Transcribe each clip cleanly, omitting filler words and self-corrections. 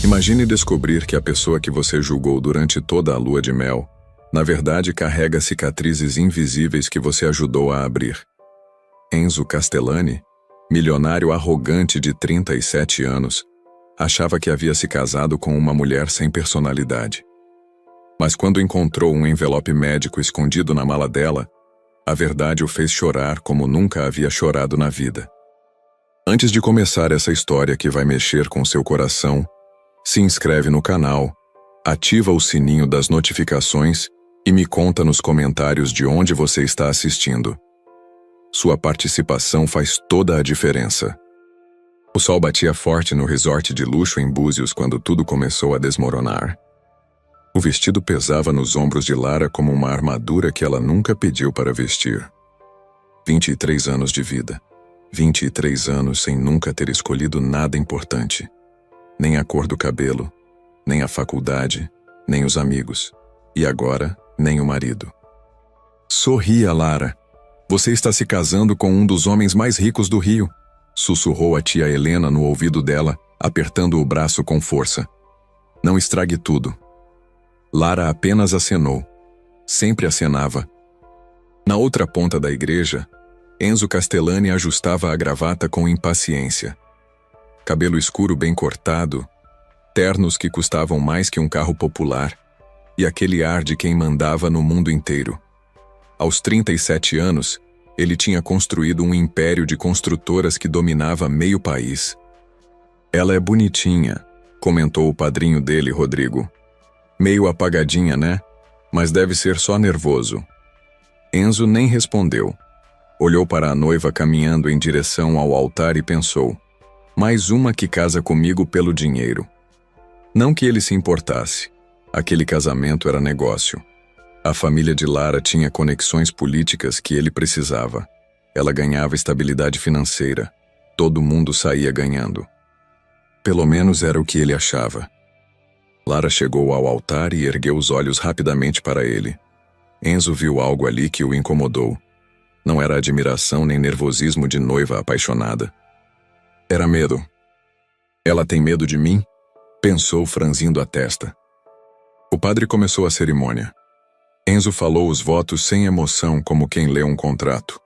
Imagine descobrir que a pessoa que você julgou durante toda a lua de mel, na verdade carrega cicatrizes invisíveis que você ajudou a abrir. Enzo Castellani, milionário arrogante de 37 anos, achava que havia se casado com uma mulher sem personalidade. Mas quando encontrou um envelope médico escondido na mala dela, a verdade o fez chorar como nunca havia chorado na vida. Antes de começar essa história que vai mexer com seu coração, se inscreve no canal, ativa o sininho das notificações e me conta nos comentários de onde você está assistindo. Sua participação faz toda a diferença. O sol batia forte no resort de luxo em Búzios quando tudo começou a desmoronar. O vestido pesava nos ombros de Lara como uma armadura que ela nunca pediu para vestir. 23 anos de vida. 23 anos sem nunca ter escolhido nada importante. Nem a cor do cabelo, nem a faculdade, nem os amigos. E agora, nem o marido. Sorria, Lara. Você está se casando com um dos homens mais ricos do Rio, sussurrou a tia Helena no ouvido dela, apertando o braço com força. Não estrague tudo. Lara apenas acenou. Sempre acenava. Na outra ponta da igreja, Enzo Castellani ajustava a gravata com impaciência. Cabelo escuro bem cortado, ternos que custavam mais que um carro popular, e aquele ar de quem mandava no mundo inteiro. Aos 37 anos, ele tinha construído um império de construtoras que dominava meio país. Ela é bonitinha, comentou o padrinho dele, Rodrigo. Meio apagadinha, né? Mas deve ser só nervoso. Enzo nem respondeu. Olhou para a noiva caminhando em direção ao altar e pensou: mais uma que casa comigo pelo dinheiro. Não que ele se importasse. Aquele casamento era negócio. A família de Lara tinha conexões políticas que ele precisava. Ela ganhava estabilidade financeira. Todo mundo saía ganhando. Pelo menos era o que ele achava. Lara chegou ao altar e ergueu os olhos rapidamente para ele. Enzo viu algo ali que o incomodou. Não era admiração nem nervosismo de noiva apaixonada. Era medo. Ela tem medo de mim? Pensou, franzindo a testa. O padre começou a cerimônia. Enzo falou os votos sem emoção, como quem lê um contrato.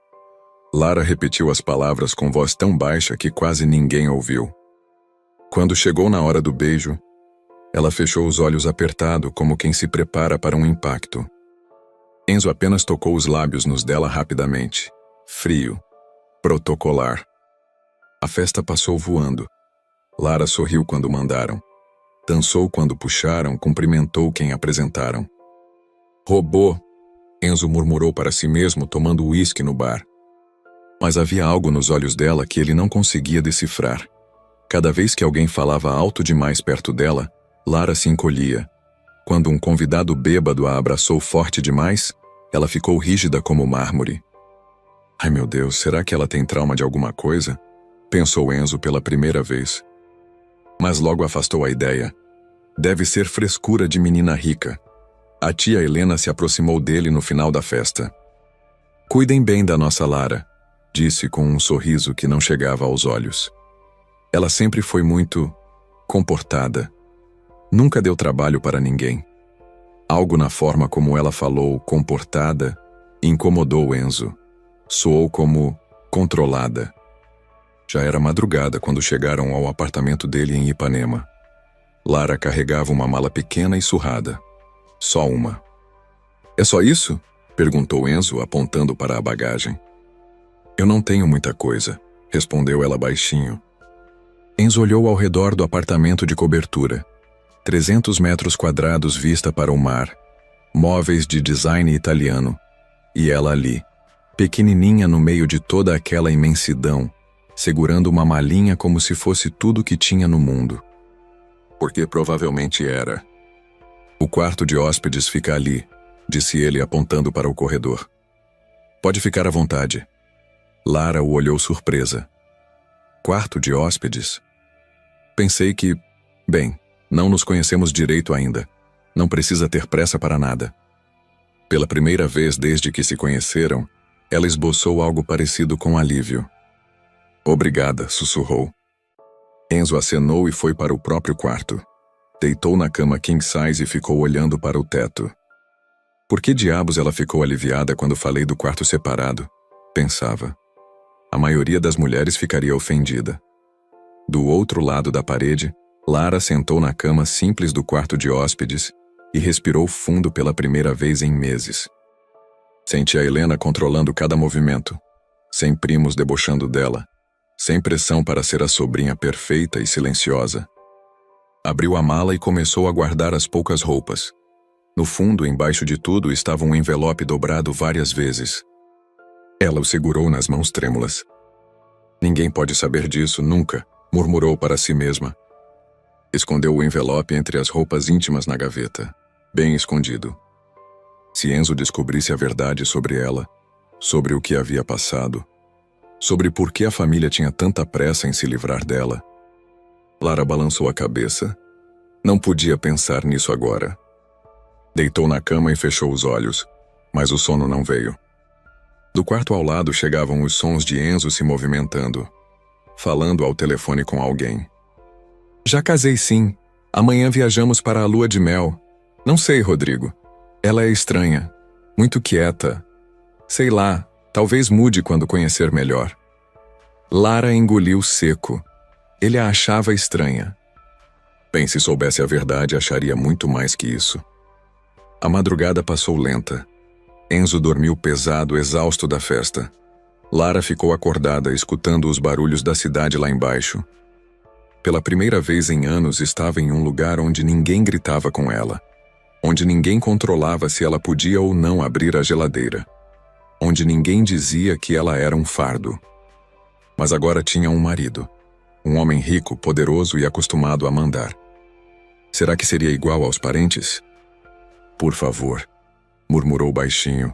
Lara repetiu as palavras com voz tão baixa que quase ninguém ouviu. Quando chegou na hora do beijo, ela fechou os olhos apertado, como quem se prepara para um impacto. Enzo apenas tocou os lábios nos dela rapidamente. Frio. Protocolar. A festa passou voando. Lara sorriu quando mandaram. Dançou quando puxaram, cumprimentou quem apresentaram. Robô, Enzo murmurou para si mesmo, tomando uísque no bar. Mas havia algo nos olhos dela que ele não conseguia decifrar. Cada vez que alguém falava alto demais perto dela, Lara se encolhia. Quando um convidado bêbado a abraçou forte demais, ela ficou rígida como mármore. Ai meu Deus, será que ela tem trauma de alguma coisa? Pensou Enzo pela primeira vez. Mas logo afastou a ideia. Deve ser frescura de menina rica. A tia Helena se aproximou dele no final da festa. Cuidem bem da nossa Lara, disse com um sorriso que não chegava aos olhos. Ela sempre foi muito comportada. Nunca deu trabalho para ninguém. Algo na forma como ela falou, comportada, incomodou Enzo. Soou como controlada. Já era madrugada quando chegaram ao apartamento dele em Ipanema. Lara carregava uma mala pequena e surrada. Só uma. É só isso? Perguntou Enzo, apontando para a bagagem. Eu não tenho muita coisa, respondeu ela baixinho. Enzo olhou ao redor do apartamento de cobertura. 300 metros quadrados vista para o mar. Móveis de design italiano. E ela ali, pequenininha no meio de toda aquela imensidão, segurando uma malinha como se fosse tudo que tinha no mundo. Porque provavelmente era. O quarto de hóspedes fica ali, disse ele apontando para o corredor. Pode ficar à vontade. Lara o olhou surpresa. Quarto de hóspedes? Pensei que... Bem, não nos conhecemos direito ainda. Não precisa ter pressa para nada. Pela primeira vez desde que se conheceram, ela esboçou algo parecido com alívio. Obrigada, sussurrou. Enzo acenou e foi para o próprio quarto. Deitou na cama king size e ficou olhando para o teto. Por que diabos ela ficou aliviada quando falei do quarto separado? Pensava. A maioria das mulheres ficaria ofendida. Do outro lado da parede, Lara sentou na cama simples do quarto de hóspedes e respirou fundo pela primeira vez em meses. Sentia Helena controlando cada movimento, sem primos debochando dela, sem pressão para ser a sobrinha perfeita e silenciosa. Abriu a mala e começou a guardar as poucas roupas. No fundo, embaixo de tudo, estava um envelope dobrado várias vezes. Ela o segurou nas mãos trêmulas. Ninguém pode saber disso, nunca, murmurou para si mesma. Escondeu o envelope entre as roupas íntimas na gaveta, bem escondido. Se Enzo descobrisse a verdade sobre ela, sobre o que havia passado, sobre por que a família tinha tanta pressa em se livrar dela. Lara balançou a cabeça. Não podia pensar nisso agora. Deitou na cama e fechou os olhos, mas o sono não veio. Do quarto ao lado chegavam os sons de Enzo se movimentando, falando ao telefone com alguém. Já casei sim. Amanhã viajamos para a lua de mel. Não sei, Rodrigo. Ela é estranha, muito quieta. Sei lá, talvez mude quando conhecer melhor. Lara engoliu seco. Ele a achava estranha. Bem, se soubesse a verdade, acharia muito mais que isso. A madrugada passou lenta. Enzo dormiu pesado, exausto da festa. Lara ficou acordada, escutando os barulhos da cidade lá embaixo. Pela primeira vez em anos, estava em um lugar onde ninguém gritava com ela. Onde ninguém controlava se ela podia ou não abrir a geladeira. Onde ninguém dizia que ela era um fardo. Mas agora tinha um marido. Um homem rico, poderoso e acostumado a mandar. Será que seria igual aos parentes? Por favor, murmurou baixinho.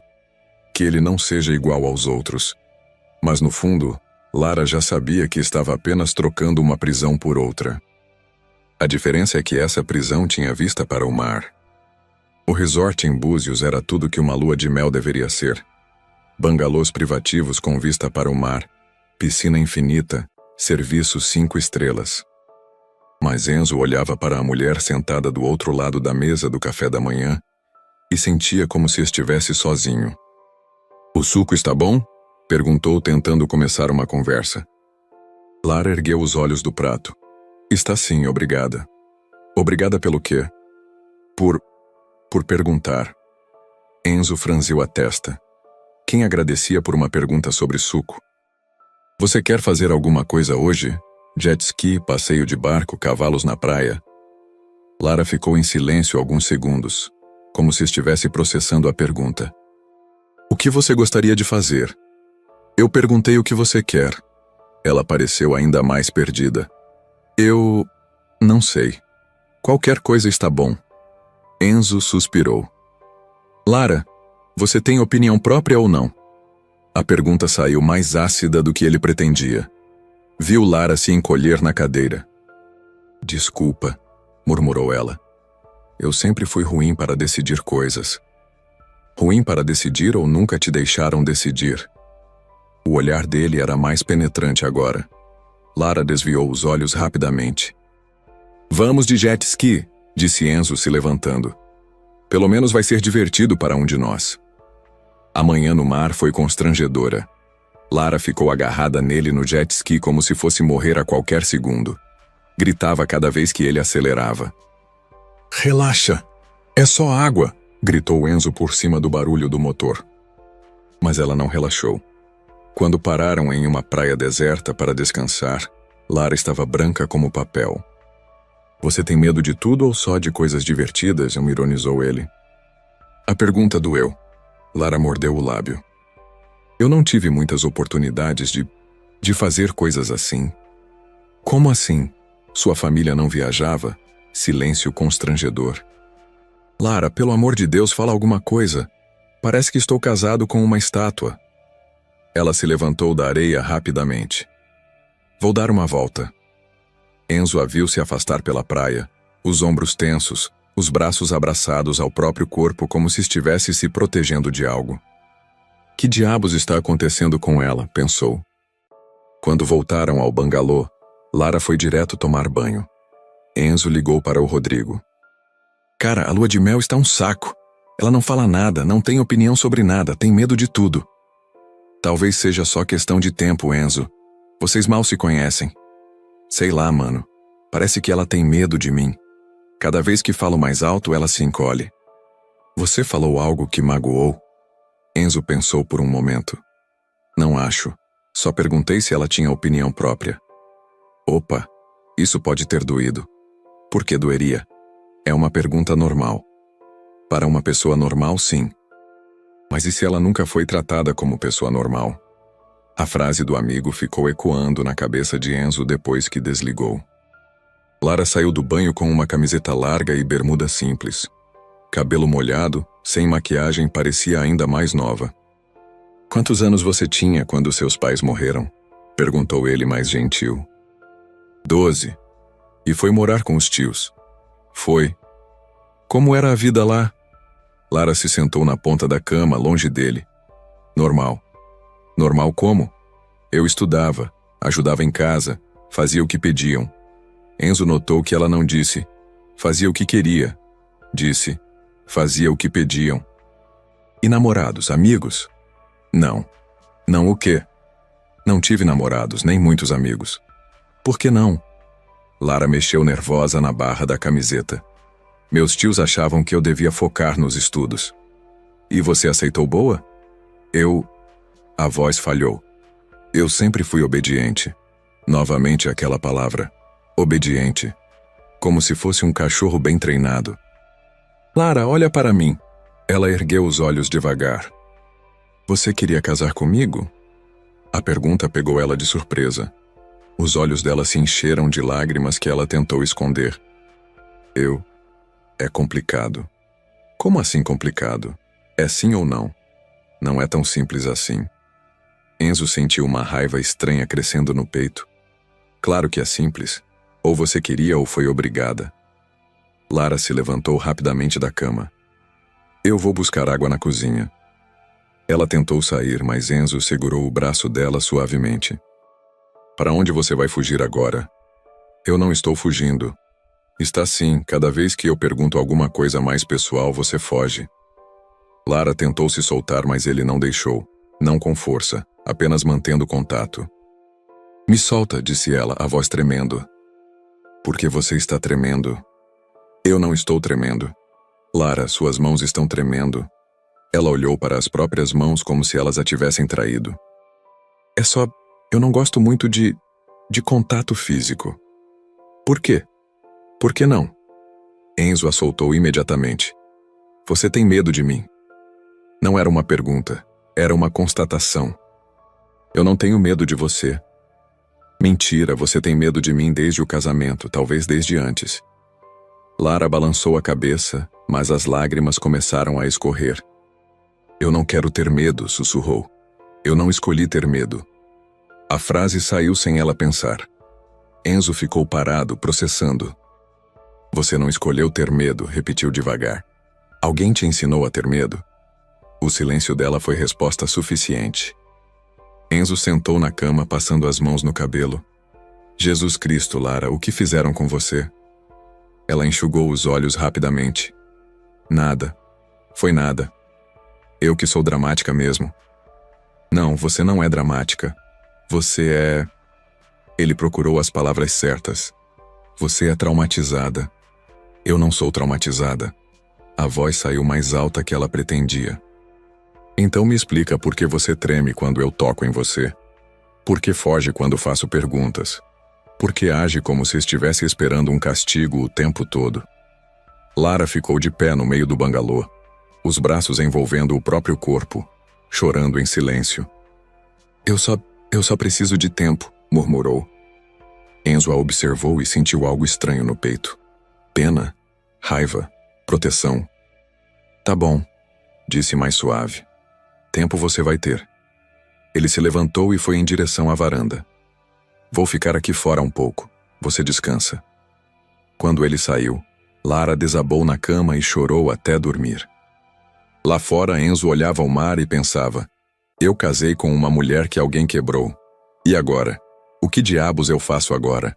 Que ele não seja igual aos outros. Mas no fundo, Lara já sabia que estava apenas trocando uma prisão por outra. A diferença é que essa prisão tinha vista para o mar. O resort em Búzios era tudo que uma lua de mel deveria ser. Bangalôs privativos com vista para o mar, piscina infinita, serviço 5 estrelas. Mas Enzo olhava para a mulher sentada do outro lado da mesa do café da manhã e sentia como se estivesse sozinho. O suco está bom? Perguntou, tentando começar uma conversa. Lara ergueu os olhos do prato. Está sim, obrigada. Obrigada pelo quê? Por perguntar. Enzo franziu a testa. Quem agradecia por uma pergunta sobre suco? Você quer fazer alguma coisa hoje? Jet ski, passeio de barco, cavalos na praia? Lara ficou em silêncio alguns segundos, como se estivesse processando a pergunta. O que você gostaria de fazer? Eu perguntei o que você quer. Ela pareceu ainda mais perdida. Eu... não sei. Qualquer coisa está bom. Enzo suspirou. Lara, você tem opinião própria ou não? A pergunta saiu mais ácida do que ele pretendia. Viu Lara se encolher na cadeira. Desculpa, murmurou ela. Eu sempre fui ruim para decidir coisas. Ruim para decidir ou nunca te deixaram decidir? O olhar dele era mais penetrante agora. Lara desviou os olhos rapidamente. Vamos de jet ski, disse Enzo se levantando. Pelo menos vai ser divertido para um de nós. A manhã no mar foi constrangedora. Lara ficou agarrada nele no jet ski como se fosse morrer a qualquer segundo. Gritava cada vez que ele acelerava. Relaxa, é só água, gritou Enzo por cima do barulho do motor. Mas ela não relaxou. Quando pararam em uma praia deserta para descansar, Lara estava branca como papel. Você tem medo de tudo ou só de coisas divertidas? Ironizou ele. A pergunta doeu. Lara mordeu o lábio. Eu não tive muitas oportunidades de fazer coisas assim. Como assim? Sua família não viajava? Silêncio constrangedor. Lara, pelo amor de Deus, fala alguma coisa. Parece que estou casado com uma estátua. Ela se levantou da areia rapidamente. Vou dar uma volta. Enzo a viu se afastar pela praia, os ombros tensos, os braços abraçados ao próprio corpo como se estivesse se protegendo de algo. Que diabos está acontecendo com ela? Pensou. Quando voltaram ao bangalô, Lara foi direto tomar banho. Enzo ligou para o Rodrigo. Cara, a lua de mel está um saco. Ela não fala nada, não tem opinião sobre nada, tem medo de tudo. Talvez seja só questão de tempo, Enzo. Vocês mal se conhecem. Sei lá, mano. Parece que ela tem medo de mim. Cada vez que falo mais alto, ela se encolhe. Você falou algo que magoou? Enzo pensou por um momento. Não acho. Só perguntei se ela tinha opinião própria. Opa, isso pode ter doído. Por que doeria? É uma pergunta normal. Para uma pessoa normal, sim. Mas e se ela nunca foi tratada como pessoa normal? A frase do amigo ficou ecoando na cabeça de Enzo depois que desligou. Lara saiu do banho com uma camiseta larga e bermuda simples. Cabelo molhado, sem maquiagem, parecia ainda mais nova. Quantos anos você tinha quando seus pais morreram? Perguntou ele mais gentil. 12. E foi morar com os tios? Foi. Como era a vida lá? Lara se sentou na ponta da cama, longe dele. Normal. Normal como? Eu estudava, ajudava em casa, fazia o que pediam. Enzo notou que ela não disse, fazia o que queria. Disse, fazia o que pediam. E namorados, amigos? Não. Não o quê? Não tive namorados, nem muitos amigos. Por que não? Lara mexeu nervosa na barra da camiseta. Meus tios achavam que eu devia focar nos estudos. E você aceitou boa? A voz falhou. Eu sempre fui obediente. Novamente aquela palavra. Obediente. Como se fosse um cachorro bem treinado. Lara, olha para mim. Ela ergueu os olhos devagar. Você queria casar comigo? A pergunta pegou ela de surpresa. Os olhos dela se encheram de lágrimas que ela tentou esconder. É complicado. Como assim complicado? É sim ou não? Não é tão simples assim. Enzo sentiu uma raiva estranha crescendo no peito. Claro que é simples. Ou você queria ou foi obrigada. Lara se levantou rapidamente da cama. Eu vou buscar água na cozinha. Ela tentou sair, mas Enzo segurou o braço dela suavemente. Para onde você vai fugir agora? Eu não estou fugindo. Está sim, cada vez que eu pergunto alguma coisa mais pessoal, você foge. Lara tentou se soltar, mas ele não deixou. Não com força, apenas mantendo contato. Me solta, disse ela, a voz tremendo. Por que você está tremendo? Eu não estou tremendo. Lara, suas mãos estão tremendo. Ela olhou para as próprias mãos como se elas a tivessem traído. É só... eu não gosto muito de contato físico. Por quê? Por que não? Enzo a soltou imediatamente. Você tem medo de mim. Não era uma pergunta, era uma constatação. Eu não tenho medo de você. Mentira, você tem medo de mim desde o casamento, talvez desde antes. Lara balançou a cabeça, mas as lágrimas começaram a escorrer. Eu não quero ter medo, sussurrou. Eu não escolhi ter medo. A frase saiu sem ela pensar. Enzo ficou parado, processando. Você não escolheu ter medo, repetiu devagar. Alguém te ensinou a ter medo? O silêncio dela foi resposta suficiente. Enzo sentou na cama, passando as mãos no cabelo. Jesus Cristo, Lara, o que fizeram com você? Ela enxugou os olhos rapidamente. Nada. Foi nada. Eu que sou dramática mesmo. Não, você não é dramática. Você é... Ele procurou as palavras certas. Você é traumatizada. Eu não sou traumatizada. A voz saiu mais alta que ela pretendia. Então me explica por que você treme quando eu toco em você. Por que foge quando faço perguntas? Por que age como se estivesse esperando um castigo o tempo todo? Lara ficou de pé no meio do bangalô, os braços envolvendo o próprio corpo, chorando em silêncio. Eu só preciso de tempo, murmurou. Enzo a observou e sentiu algo estranho no peito. Pena, raiva, proteção. Tá bom, disse mais suave. Tempo você vai ter. Ele se levantou e foi em direção à varanda. Vou ficar aqui fora um pouco. Você descansa. Quando ele saiu, Lara desabou na cama e chorou até dormir. Lá fora, Enzo olhava o mar e pensava: eu casei com uma mulher que alguém quebrou. E agora? O que diabos eu faço agora?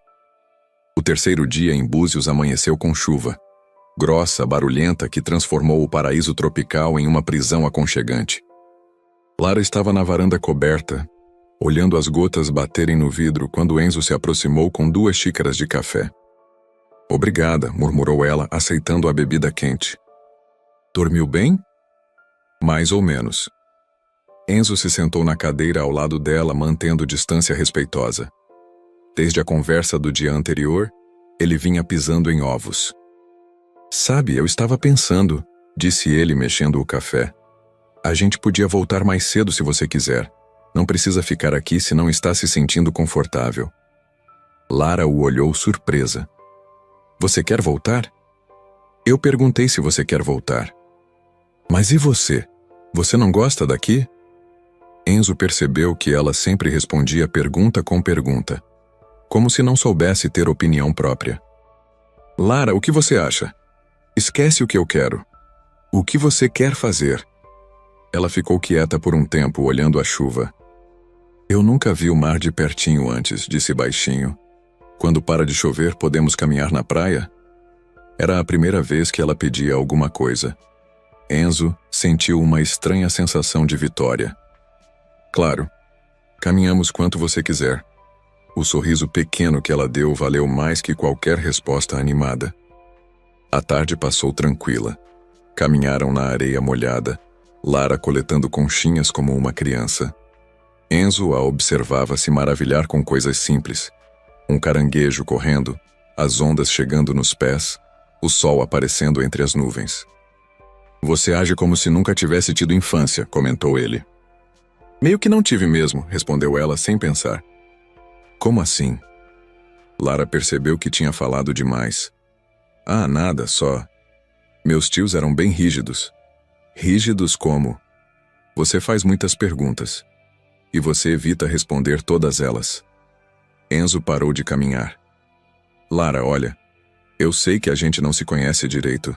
O terceiro dia em Búzios amanheceu com chuva. Grossa, barulhenta, que transformou o paraíso tropical em uma prisão aconchegante. Lara estava na varanda coberta, olhando as gotas baterem no vidro quando Enzo se aproximou com 2 xícaras de café. Obrigada, murmurou ela, aceitando a bebida quente. Dormiu bem? Mais ou menos. Enzo se sentou na cadeira ao lado dela, mantendo distância respeitosa. Desde a conversa do dia anterior, ele vinha pisando em ovos. Sabe, eu estava pensando, disse ele mexendo o café. A gente podia voltar mais cedo se você quiser. Não precisa ficar aqui se não está se sentindo confortável. Lara o olhou surpresa. Você quer voltar? Eu perguntei se você quer voltar. Mas e você? Você não gosta daqui? Enzo percebeu que ela sempre respondia pergunta com pergunta, como se não soubesse ter opinião própria. Lara, o que você acha? Esquece o que eu quero. O que você quer fazer? Ela ficou quieta por um tempo, olhando a chuva. Eu nunca vi o mar de pertinho antes, disse baixinho. Quando para de chover, podemos caminhar na praia? Era a primeira vez que ela pedia alguma coisa. Enzo sentiu uma estranha sensação de vitória. Claro, caminhamos quanto você quiser. O sorriso pequeno que ela deu valeu mais que qualquer resposta animada. A tarde passou tranquila. Caminharam na areia molhada, Lara coletando conchinhas como uma criança. Enzo a observava se maravilhar com coisas simples. Um caranguejo correndo, as ondas chegando nos pés, o sol aparecendo entre as nuvens. Você age como se nunca tivesse tido infância, comentou ele. Meio que não tive mesmo, respondeu ela sem pensar. Como assim? Lara percebeu que tinha falado demais. Ah, nada, só. Meus tios eram bem rígidos. Rígidos como? Você faz muitas perguntas. E você evita responder todas elas. Enzo parou de caminhar. Lara, olha. Eu sei que a gente não se conhece direito.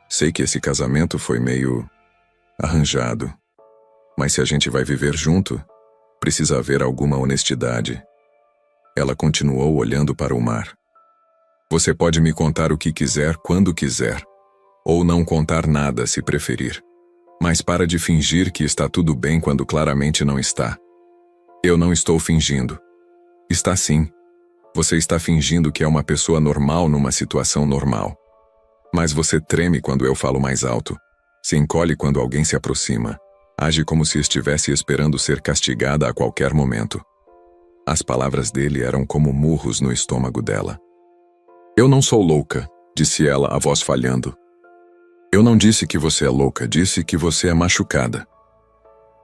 Sei que esse casamento foi meio arranjado. Mas se a gente vai viver junto, precisa haver alguma honestidade. Ela continuou olhando para o mar. Você pode me contar o que quiser quando quiser. Ou não contar nada se preferir. Mas para de fingir que está tudo bem quando claramente não está. Eu não estou fingindo. Está sim. Você está fingindo que é uma pessoa normal numa situação normal. Mas você treme quando eu falo mais alto. Se encolhe quando alguém se aproxima. Age como se estivesse esperando ser castigada a qualquer momento. As palavras dele eram como murros no estômago dela. Eu não sou louca, disse ela, a voz falhando. Eu não disse que você é louca, disse que você é machucada.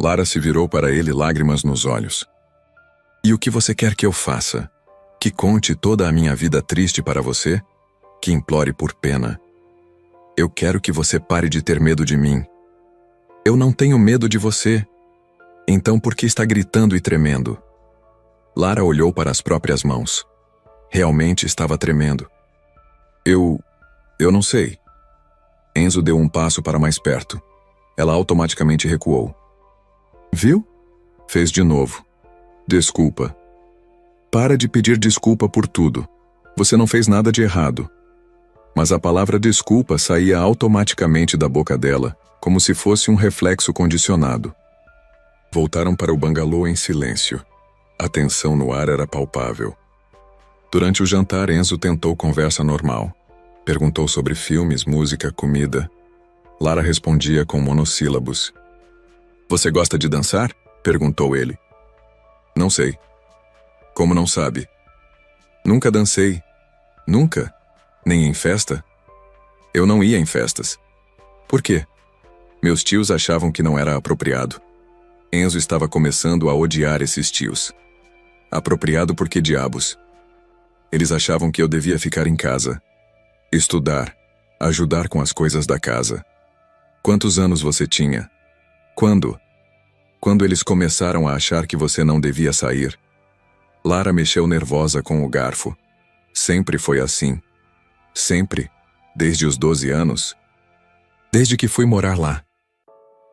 Lara se virou para ele, lágrimas nos olhos. E o que você quer que eu faça? Que conte toda a minha vida triste para você? Que implore por pena? Eu quero que você pare de ter medo de mim. Eu não tenho medo de você. Então por que está gritando e tremendo? Lara olhou para as próprias mãos. Realmente estava tremendo. Eu não sei. Enzo deu um passo para mais perto. Ela automaticamente recuou. Viu? Fez de novo. Desculpa. Para de pedir desculpa por tudo. Você não fez nada de errado. Mas a palavra desculpa saía automaticamente da boca dela, como se fosse um reflexo condicionado. Voltaram para o bangalô em silêncio. A tensão no ar era palpável. Durante o jantar, Enzo tentou conversa normal. Perguntou sobre filmes, música, comida. Lara respondia com monossílabos. Você gosta de dançar? Perguntou ele. Não sei. Como não sabe? Nunca dancei. Nunca? Nem em festa? Eu não ia em festas. Por quê? Meus tios achavam que não era apropriado. Enzo estava começando a odiar esses tios. Apropriado por que diabos? Eles achavam que eu devia ficar em casa. Estudar. Ajudar com as coisas da casa. Quantos anos você tinha? Quando? Quando eles começaram a achar que você não devia sair. Lara mexeu nervosa com o garfo. Sempre foi assim. Sempre. Desde os 12 anos. Desde que fui morar lá.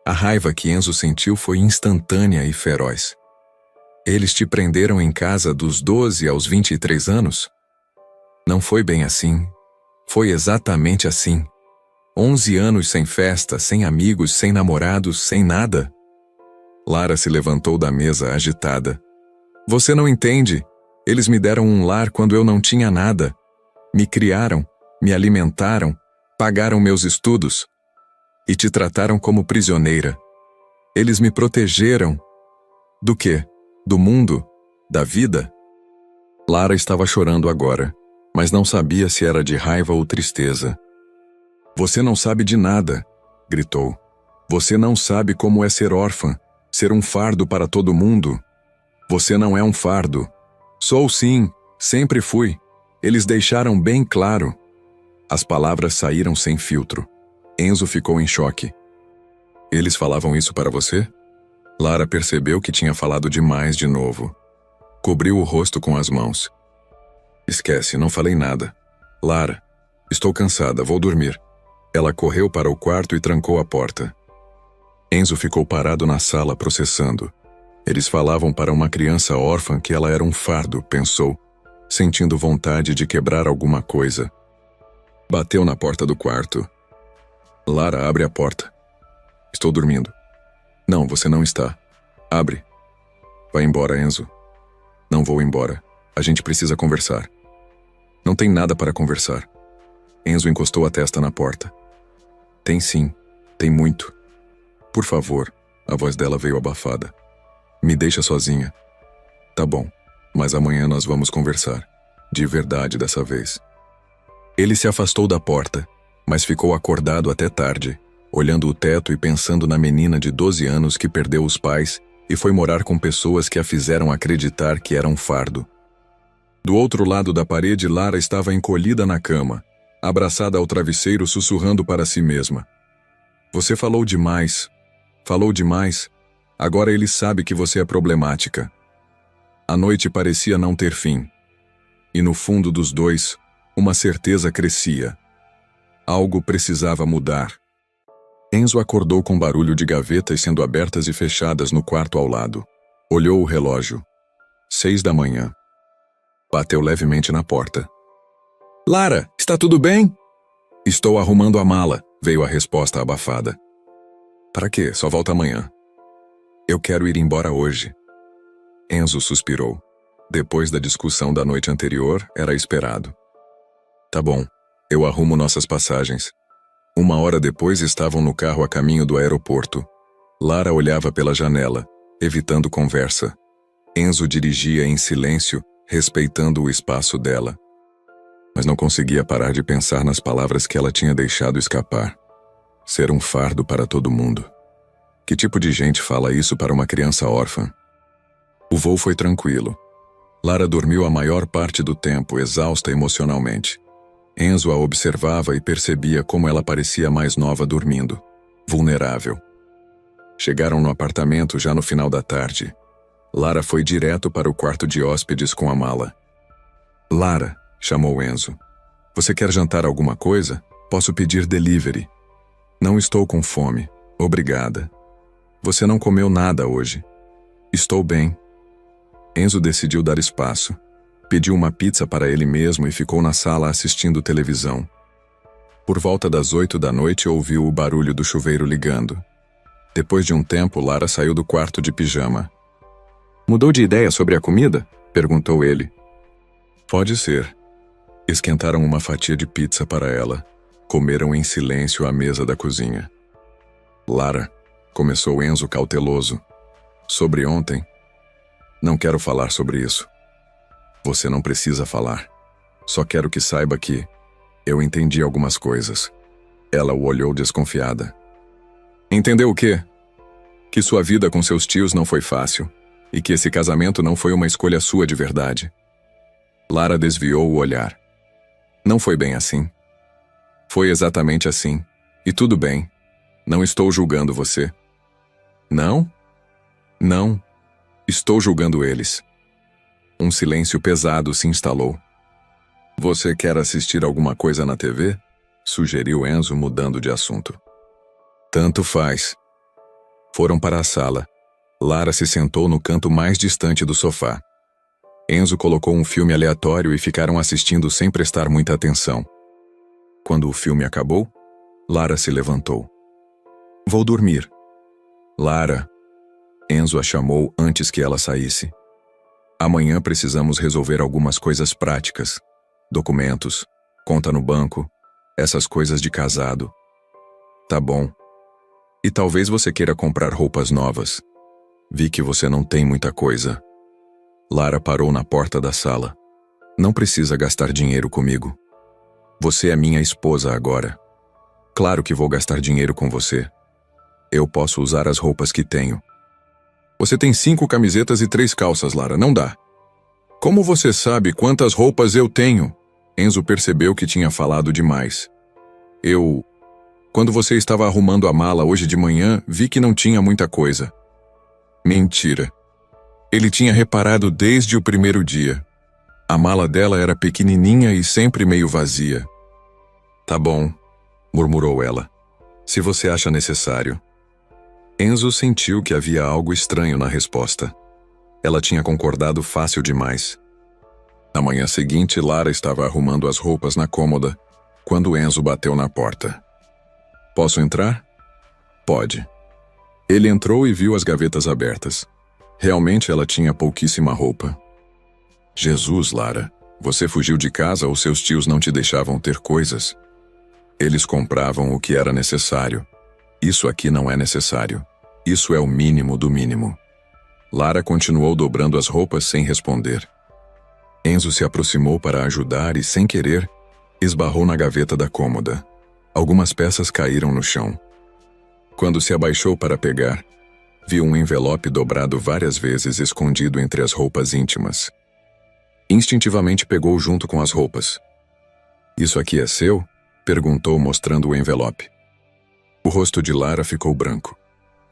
A raiva que Enzo sentiu foi instantânea e feroz. Eles te prenderam em casa dos 12 aos 23 anos? Não foi bem assim. Foi exatamente assim. 11 anos sem festa, sem amigos, sem namorados, sem nada. Lara se levantou da mesa agitada. Você não entende. Eles me deram um lar quando eu não tinha nada. Me criaram, me alimentaram, pagaram meus estudos. E te trataram como prisioneira. Eles me protegeram. Do quê? Do mundo? Da vida? Lara estava chorando agora, mas não sabia se era de raiva ou tristeza. Você não sabe de nada, gritou. Você não sabe como é ser órfã, ser um fardo para todo mundo. Você não é um fardo. Sou sim, sempre fui. Eles deixaram bem claro. As palavras saíram sem filtro. Enzo ficou em choque. Eles falavam isso para você? Lara percebeu que tinha falado demais de novo. Cobriu o rosto com as mãos. Esquece, não falei nada. Lara, estou cansada, vou dormir. Ela correu para o quarto e trancou a porta. Enzo ficou parado na sala processando. Eles falavam para uma criança órfã que ela era um fardo, pensou, sentindo vontade de quebrar alguma coisa. Bateu na porta do quarto. Lara, abre a porta. Estou dormindo. Não, você não está. Abre. Vai embora, Enzo. Não vou embora. A gente precisa conversar. Não tem nada para conversar. Enzo encostou a testa na porta. Tem sim. Tem muito. Por favor. A voz dela veio abafada. Me deixa sozinha. Tá bom. Mas amanhã nós vamos conversar. De verdade dessa vez. Ele se afastou da porta, mas ficou acordado até tarde, olhando o teto e pensando na menina de 12 anos que perdeu os pais e foi morar com pessoas que a fizeram acreditar que era um fardo. Do outro lado da parede, Lara estava encolhida na cama, abraçada ao travesseiro, sussurrando para si mesma. Você falou demais. Falou demais. Agora ele sabe que você é problemática. A noite parecia não ter fim. E no fundo dos dois, uma certeza crescia. Algo precisava mudar. Enzo acordou com barulho de gavetas sendo abertas e fechadas no quarto ao lado. Olhou o relógio. 6 da manhã. Bateu levemente na porta. Lara, está tudo bem? Estou arrumando a mala, veio a resposta abafada. Para quê? Só volta amanhã. Eu quero ir embora hoje. Enzo suspirou. Depois da discussão da noite anterior, era esperado. Tá bom, eu arrumo nossas passagens. 1 hora depois estavam no carro a caminho do aeroporto. Lara olhava pela janela, evitando conversa. Enzo dirigia em silêncio, respeitando o espaço dela. Mas não conseguia parar de pensar nas palavras que ela tinha deixado escapar. Ser um fardo para todo mundo. Que tipo de gente fala isso para uma criança órfã? O voo foi tranquilo. Lara dormiu a maior parte do tempo, exausta emocionalmente. Enzo a observava e percebia como ela parecia mais nova dormindo, vulnerável. Chegaram no apartamento já no final da tarde. Lara foi direto para o quarto de hóspedes com a mala. Lara, chamou Enzo. Você quer jantar alguma coisa? Posso pedir delivery. Não estou com fome. Obrigada. Você não comeu nada hoje. Estou bem. Enzo decidiu dar espaço. Pediu uma pizza para ele mesmo e ficou na sala assistindo televisão. Por volta das 8 da noite ouviu o barulho do chuveiro ligando. Depois de um tempo, Lara saiu do quarto de pijama. Mudou de ideia sobre a comida? Perguntou ele. Pode ser. Esquentaram uma fatia de pizza para ela. Comeram em silêncio à mesa da cozinha. Lara, começou Enzo cauteloso. Sobre ontem? Não quero falar sobre isso. Você não precisa falar. Só quero que saiba que eu entendi algumas coisas. Ela o olhou desconfiada. Entendeu o quê? Que sua vida com seus tios não foi fácil e que esse casamento não foi uma escolha sua de verdade. Lara desviou o olhar. Não foi bem assim. Foi exatamente assim. E tudo bem. Não estou julgando você. Não? Não. Estou julgando eles. Um silêncio pesado se instalou. Você quer assistir alguma coisa na TV? Sugeriu Enzo, mudando de assunto. Tanto faz. Foram para a sala. Lara se sentou no canto mais distante do sofá. Enzo colocou um filme aleatório e ficaram assistindo sem prestar muita atenção. Quando o filme acabou, Lara se levantou. Vou dormir. Lara. Enzo a chamou antes que ela saísse. Amanhã precisamos resolver algumas coisas práticas. Documentos, conta no banco, essas coisas de casado. Tá bom. E talvez você queira comprar roupas novas. Vi que você não tem muita coisa. Lara parou na porta da sala. Não precisa gastar dinheiro comigo. Você é minha esposa agora. Claro que vou gastar dinheiro com você. Eu posso usar as roupas que tenho. Você tem 5 camisetas e 3 calças, Lara, não dá. Como você sabe quantas roupas eu tenho? Enzo percebeu que tinha falado demais. Quando você estava arrumando a mala hoje de manhã, vi que não tinha muita coisa. Mentira. Ele tinha reparado desde o primeiro dia. A mala dela era pequenininha e sempre meio vazia. Tá bom, murmurou ela. Se você acha necessário. Enzo sentiu que havia algo estranho na resposta. Ela tinha concordado fácil demais. Na manhã seguinte, Lara estava arrumando as roupas na cômoda, quando Enzo bateu na porta. Posso entrar? Pode. Ele entrou e viu as gavetas abertas. Realmente ela tinha pouquíssima roupa. Jesus, Lara, você fugiu de casa ou seus tios não te deixavam ter coisas? Eles compravam o que era necessário. Isso aqui não é necessário. Isso é o mínimo do mínimo. Lara continuou dobrando as roupas sem responder. Enzo se aproximou para ajudar e, sem querer, esbarrou na gaveta da cômoda. Algumas peças caíram no chão. Quando se abaixou para pegar, viu um envelope dobrado várias vezes escondido entre as roupas íntimas. Instintivamente pegou junto com as roupas. Isso aqui é seu? Perguntou, mostrando o envelope. O rosto de Lara ficou branco.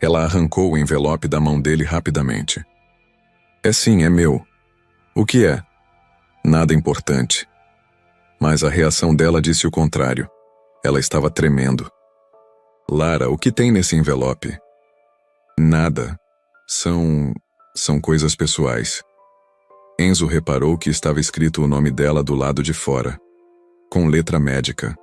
Ela arrancou o envelope da mão dele rapidamente. É sim, é meu. O que é? Nada importante. Mas a reação dela disse o contrário. Ela estava tremendo. Lara, o que tem nesse envelope? Nada. São coisas pessoais. Enzo reparou que estava escrito o nome dela do lado de fora, com letra médica.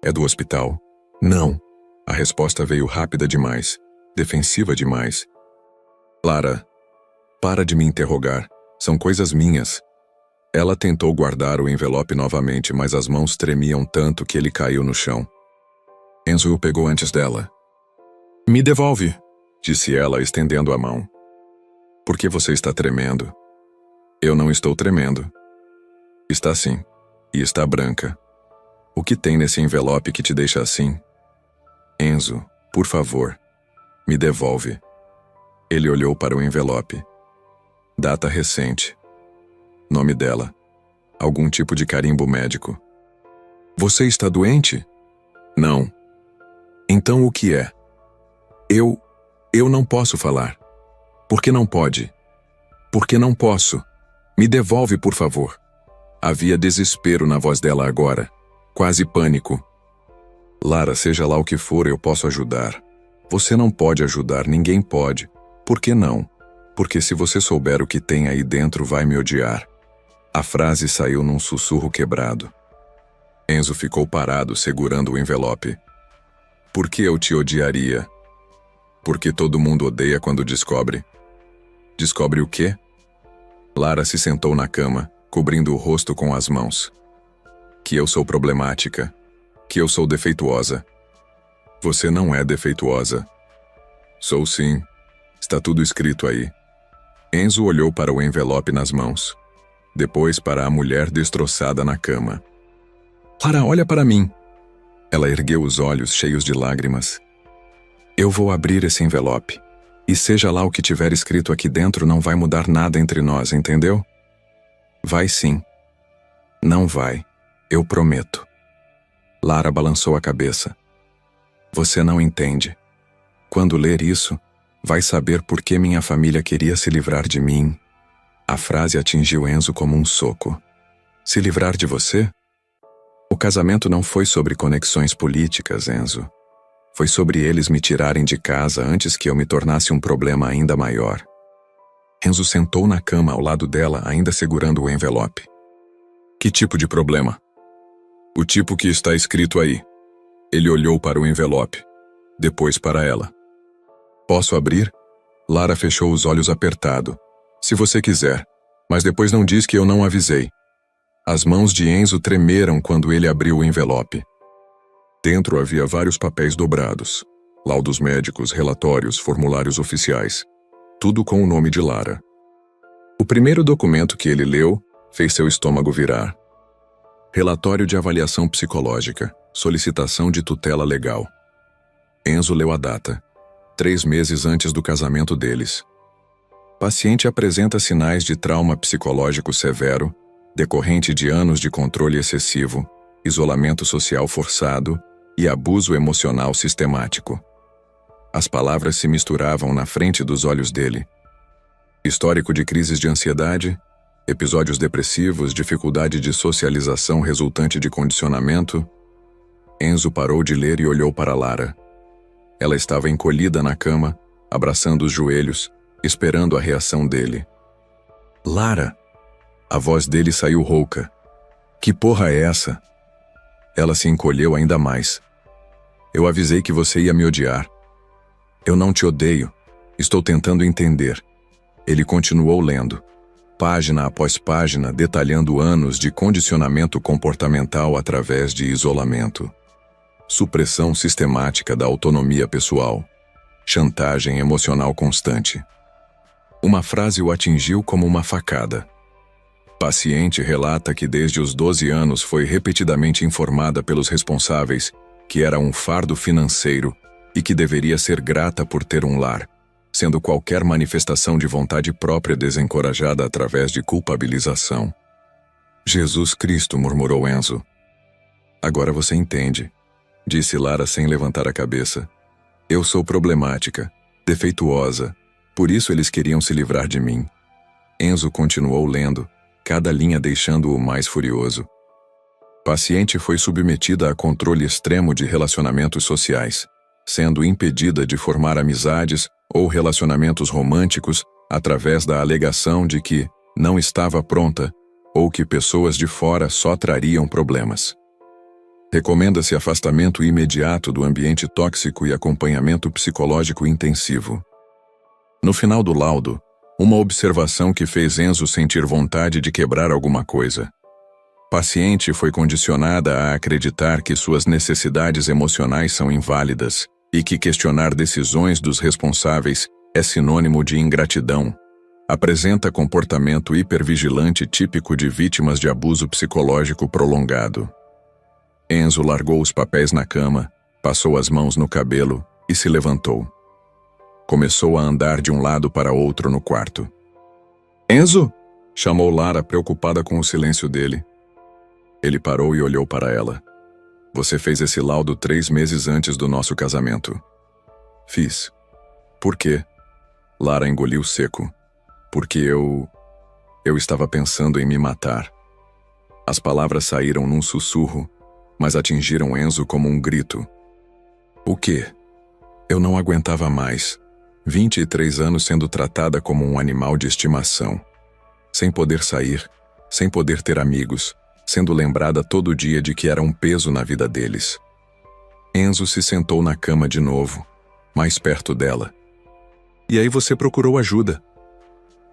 É do hospital? Não. A resposta veio rápida demais, defensiva demais. Lara, para de me interrogar. São coisas minhas. Ela tentou guardar o envelope novamente, mas as mãos tremiam tanto que ele caiu no chão. Enzo o pegou antes dela. Me devolve, disse ela, estendendo a mão. Por que você está tremendo? Eu não estou tremendo. Está sim. E está branca. O que tem nesse envelope que te deixa assim? Enzo, por favor, me devolve. Ele olhou para o envelope. Data recente. Nome dela. Algum tipo de carimbo médico. Você está doente? Não. Então o que é? Eu não posso falar. Por que não pode? Porque não posso. Me devolve, por favor. Havia desespero na voz dela agora. Quase pânico. Lara, seja lá o que for, eu posso ajudar. Você não pode ajudar, ninguém pode. Por que não? Porque se você souber o que tem aí dentro, vai me odiar. A frase saiu num sussurro quebrado. Enzo ficou parado, segurando o envelope. Por que eu te odiaria? Porque todo mundo odeia quando descobre. Descobre o quê? Lara se sentou na cama, cobrindo o rosto com as mãos. Que eu sou problemática. Que eu sou defeituosa. Você não é defeituosa. Sou sim. Está tudo escrito aí. Enzo olhou para o envelope nas mãos. Depois para a mulher destroçada na cama. Lara, olha para mim. Ela ergueu os olhos cheios de lágrimas. Eu vou abrir esse envelope. E seja lá o que tiver escrito aqui dentro, não vai mudar nada entre nós, entendeu? Vai sim. Não vai. Eu prometo. Lara balançou a cabeça. Você não entende. Quando ler isso, vai saber por que minha família queria se livrar de mim. A frase atingiu Enzo como um soco. Se livrar de você? O casamento não foi sobre conexões políticas, Enzo. Foi sobre eles me tirarem de casa antes que eu me tornasse um problema ainda maior. Enzo sentou na cama ao lado dela, ainda segurando o envelope. Que tipo de problema? O tipo que está escrito aí. Ele olhou para o envelope, depois para ela. Posso abrir? Lara fechou os olhos apertado. Se você quiser, mas depois não diz que eu não avisei. As mãos de Enzo tremeram quando ele abriu o envelope. Dentro havia vários papéis dobrados. Laudos médicos, relatórios, formulários oficiais. Tudo com o nome de Lara. O primeiro documento que ele leu fez seu estômago virar. Relatório de avaliação psicológica. Solicitação de tutela legal. Enzo leu a data. 3 meses antes do casamento deles. Paciente apresenta sinais de trauma psicológico severo, decorrente de anos de controle excessivo, isolamento social forçado e abuso emocional sistemático. As palavras se misturavam na frente dos olhos dele. Histórico de crises de ansiedade, episódios depressivos, dificuldade de socialização resultante de condicionamento. Enzo parou de ler e olhou para Lara. Ela estava encolhida na cama, abraçando os joelhos, esperando a reação dele. Lara! A voz dele saiu rouca. Que porra é essa? Ela se encolheu ainda mais. Eu avisei que você ia me odiar. Eu não te odeio. Estou tentando entender. Ele continuou lendo, página após página, detalhando anos de condicionamento comportamental através de isolamento. Supressão sistemática da autonomia pessoal. Chantagem emocional constante. Uma frase o atingiu como uma facada. Paciente relata que desde os 12 anos foi repetidamente informada pelos responsáveis que era um fardo financeiro e que deveria ser grata por ter um lar, sendo qualquer manifestação de vontade própria desencorajada através de culpabilização. Jesus Cristo, murmurou Enzo. Agora você entende, disse Lara sem levantar a cabeça. Eu sou problemática, defeituosa, por isso eles queriam se livrar de mim. Enzo continuou lendo, cada linha deixando-o mais furioso. Paciente foi submetida a controle extremo de relacionamentos sociais, sendo impedida de formar amizades ou relacionamentos românticos através da alegação de que não estava pronta ou que pessoas de fora só trariam problemas. Recomenda-se afastamento imediato do ambiente tóxico e acompanhamento psicológico intensivo. No final do laudo, uma observação que fez Enzo sentir vontade de quebrar alguma coisa. Paciente foi condicionada a acreditar que suas necessidades emocionais são inválidas e que questionar decisões dos responsáveis é sinônimo de ingratidão. Apresenta comportamento hipervigilante típico de vítimas de abuso psicológico prolongado. Enzo largou os papéis na cama, passou as mãos no cabelo e se levantou. Começou a andar de um lado para outro no quarto. Enzo! Chamou Lara, preocupada com o silêncio dele. Ele parou e olhou para ela. Você fez esse laudo 3 meses antes do nosso casamento. Fiz. Por quê? Lara engoliu seco. Porque eu estava pensando em me matar. As palavras saíram num sussurro, mas atingiram Enzo como um grito. O quê? Eu não aguentava mais. 23 anos sendo tratada como um animal de estimação. Sem poder sair, sem poder ter amigos, sendo lembrada todo dia de que era um peso na vida deles. Enzo se sentou na cama de novo, mais perto dela. E aí você procurou ajuda.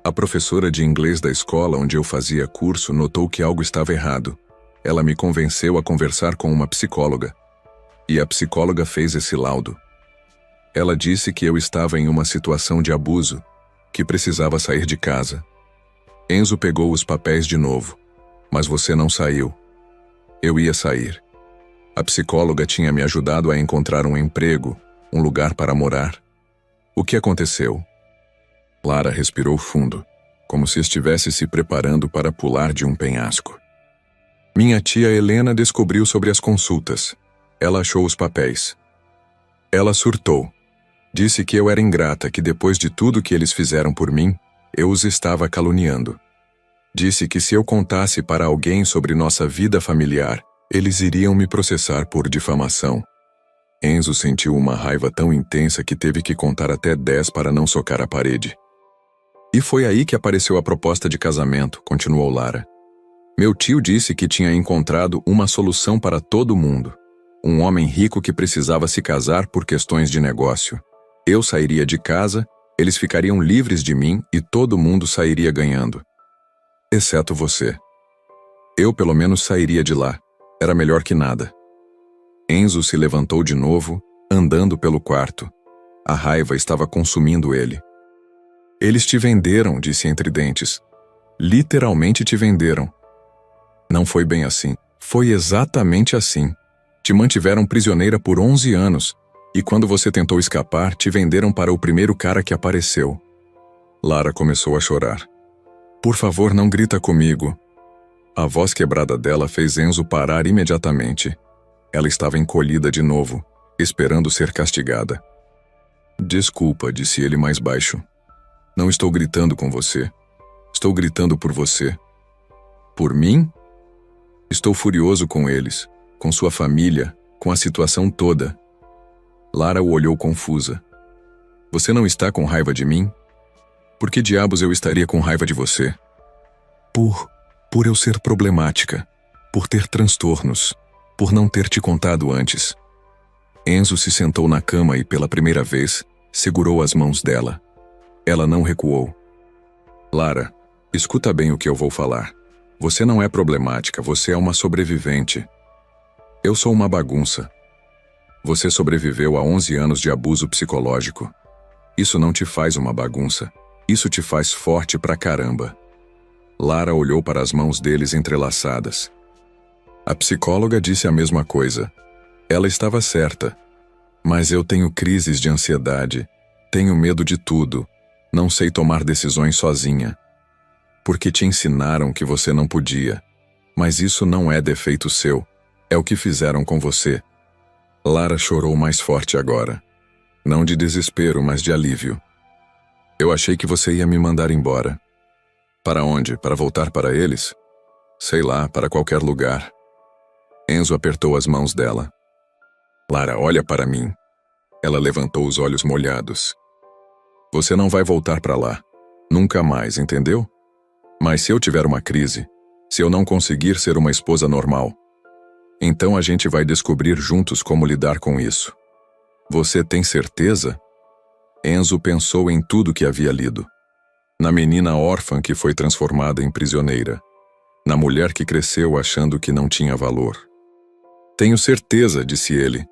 A professora de inglês da escola onde eu fazia curso notou que algo estava errado. Ela me convenceu a conversar com uma psicóloga. E a psicóloga fez esse laudo. Ela disse que eu estava em uma situação de abuso, que precisava sair de casa. Enzo pegou os papéis de novo. Mas você não saiu. Eu ia sair. A psicóloga tinha me ajudado a encontrar um emprego, um lugar para morar. O que aconteceu? Lara respirou fundo, como se estivesse se preparando para pular de um penhasco. Minha tia Helena descobriu sobre as consultas. Ela achou os papéis. Ela surtou. Disse que eu era ingrata, que depois de tudo que eles fizeram por mim, eu os estava caluniando. Disse que se eu contasse para alguém sobre nossa vida familiar, eles iriam me processar por difamação. Enzo sentiu uma raiva tão intensa que teve que contar até 10 para não socar a parede. E foi aí que apareceu a proposta de casamento, continuou Lara. Meu tio disse que tinha encontrado uma solução para todo mundo. Um homem rico que precisava se casar por questões de negócio. Eu sairia de casa, eles ficariam livres de mim e todo mundo sairia ganhando. Exceto você. Eu pelo menos sairia de lá. Era melhor que nada. Enzo se levantou de novo, andando pelo quarto. A raiva estava consumindo ele. Eles te venderam, disse entre dentes. Literalmente te venderam. Não foi bem assim. Foi exatamente assim. Te mantiveram prisioneira por 11 anos, e quando você tentou escapar, te venderam para o primeiro cara que apareceu. Lara começou a chorar. Por favor, não grita comigo. A voz quebrada dela fez Enzo parar imediatamente. Ela estava encolhida de novo, esperando ser castigada. Desculpa, disse ele mais baixo. Não estou gritando com você. Estou gritando por você. Por mim? Estou furioso com eles, com sua família, com a situação toda. Lara o olhou confusa. Você não está com raiva de mim? Por que diabos eu estaria com raiva de você? Por eu ser problemática, por ter transtornos, por não ter te contado antes. Enzo se sentou na cama e, pela primeira vez, segurou as mãos dela. Ela não recuou. Lara, escuta bem o que eu vou falar. Você não é problemática, você é uma sobrevivente. Eu sou uma bagunça. Você sobreviveu a 11 anos de abuso psicológico. Isso não te faz uma bagunça. Isso te faz forte pra caramba. Lara olhou para as mãos deles entrelaçadas. A psicóloga disse a mesma coisa. Ela estava certa. Mas eu tenho crises de ansiedade. Tenho medo de tudo. Não sei tomar decisões sozinha. Porque te ensinaram que você não podia. Mas isso não é defeito seu. É o que fizeram com você. Lara chorou mais forte agora. Não de desespero, mas de alívio. Eu achei que você ia me mandar embora. Para onde? Para voltar para eles? Sei lá, para qualquer lugar. Enzo apertou as mãos dela. Lara, olha para mim. Ela levantou os olhos molhados. Você não vai voltar para lá. Nunca mais, entendeu? Mas se eu tiver uma crise, se eu não conseguir ser uma esposa normal, então a gente vai descobrir juntos como lidar com isso. Você tem certeza? Enzo pensou em tudo que havia lido. Na menina órfã que foi transformada em prisioneira. Na mulher que cresceu achando que não tinha valor. Tenho certeza, disse ele.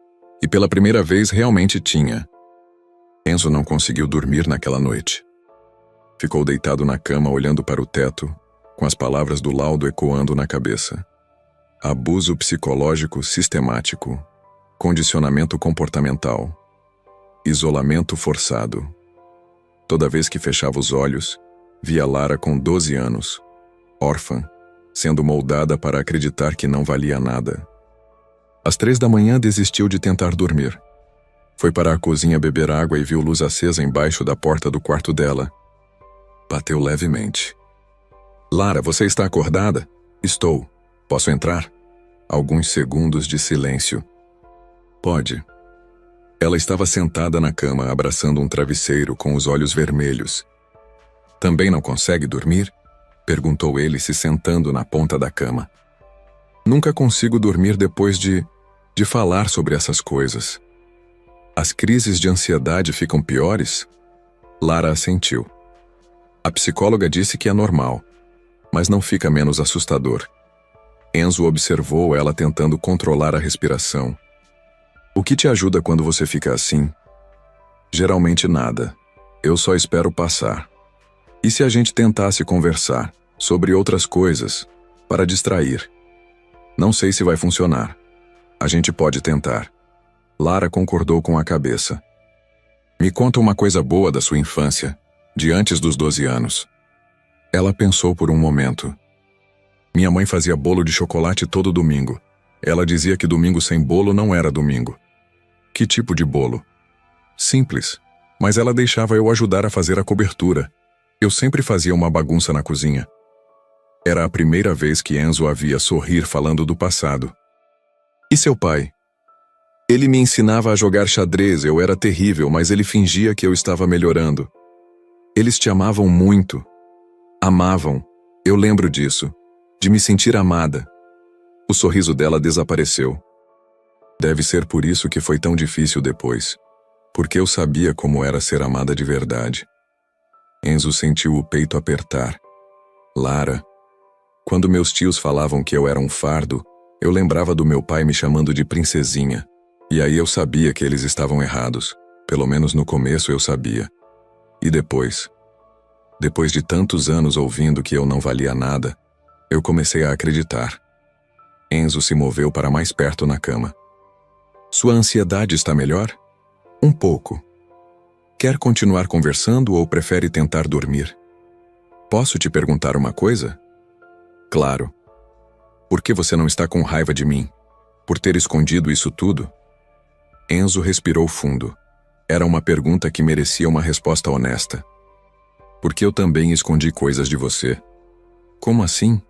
E pela primeira vez realmente tinha. Enzo não conseguiu dormir naquela noite. Ficou deitado na cama olhando para o teto, com as palavras do laudo ecoando na cabeça. Abuso psicológico sistemático. Condicionamento comportamental. Isolamento forçado. Toda vez que fechava os olhos, via Lara com 12 anos, órfã, sendo moldada para acreditar que não valia nada. Às 3 da manhã desistiu de tentar dormir. Foi para a cozinha beber água e viu luz acesa embaixo da porta do quarto dela. Bateu levemente. Lara, você está acordada? Estou. Posso entrar? Alguns segundos de silêncio. Pode. Ela estava sentada na cama, abraçando um travesseiro com os olhos vermelhos. Também não consegue dormir? Perguntou ele, se sentando na ponta da cama. Nunca consigo dormir depois de falar sobre essas coisas. As crises de ansiedade ficam piores? Lara assentiu. A psicóloga disse que é normal, mas não fica menos assustador. Enzo observou ela tentando controlar a respiração. O que te ajuda quando você fica assim? Geralmente nada. Eu só espero passar. E se a gente tentasse conversar sobre outras coisas, para distrair? Não sei se vai funcionar. A gente pode tentar. Lara concordou com a cabeça. Me conta uma coisa boa da sua infância, de antes dos 12 anos. Ela pensou por um momento. Minha mãe fazia bolo de chocolate todo domingo. Ela dizia que domingo sem bolo não era domingo. Que tipo de bolo? Simples, mas ela deixava eu ajudar a fazer a cobertura. Eu sempre fazia uma bagunça na cozinha. Era a primeira vez que Enzo a via sorrir falando do passado. E seu pai? Ele me ensinava a jogar xadrez, eu era terrível, mas ele fingia que eu estava melhorando. Eles te amavam muito. Amavam. Eu lembro disso. De me sentir amada. O sorriso dela desapareceu. Deve ser por isso que foi tão difícil depois. Porque eu sabia como era ser amada de verdade. Enzo sentiu o peito apertar. Lara. Quando meus tios falavam que eu era um fardo, eu lembrava do meu pai me chamando de princesinha. E aí eu sabia que eles estavam errados. Pelo menos no começo eu sabia. E depois? Depois de tantos anos ouvindo que eu não valia nada, eu comecei a acreditar. Enzo se moveu para mais perto na cama. Sua ansiedade está melhor? Um pouco. Quer continuar conversando ou prefere tentar dormir? Posso te perguntar uma coisa? Claro. Por que você não está com raiva de mim? Por ter escondido isso tudo? Enzo respirou fundo. Era uma pergunta que merecia uma resposta honesta. Porque eu também escondi coisas de você. Como assim?